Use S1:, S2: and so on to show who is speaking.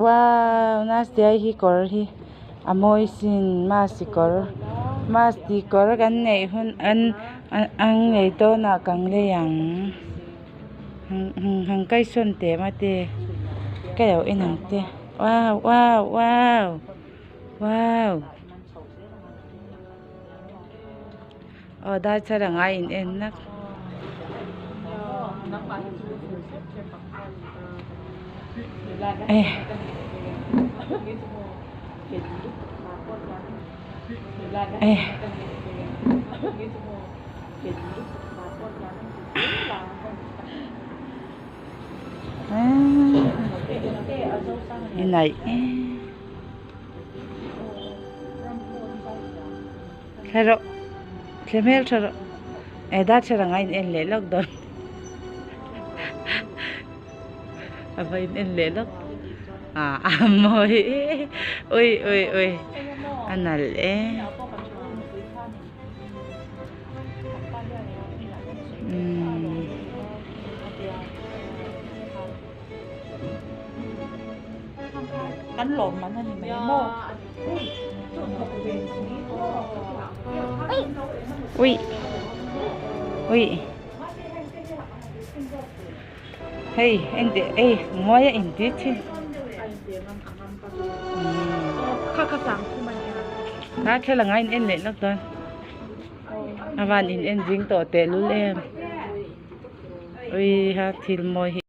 S1: wow nastia hi kor hi amoi sin masikor masti kor kan nei hun an nei to na kang le yang hang kai son te ma te cái đầu in hang te wow wow wow wow da cha ra ngai in en nak in này thero kemel thero da cha ra ngai in le lok don apa in le lok moi ui ui ui anal
S2: cắn lộn mà nó thì mấy mô
S1: ui ui hey ente ngoya ente chi
S2: khắc sáng không mà
S1: đã thế là ngay en lệ lắm rồi avan in en jing to te lu em ui ha thil moi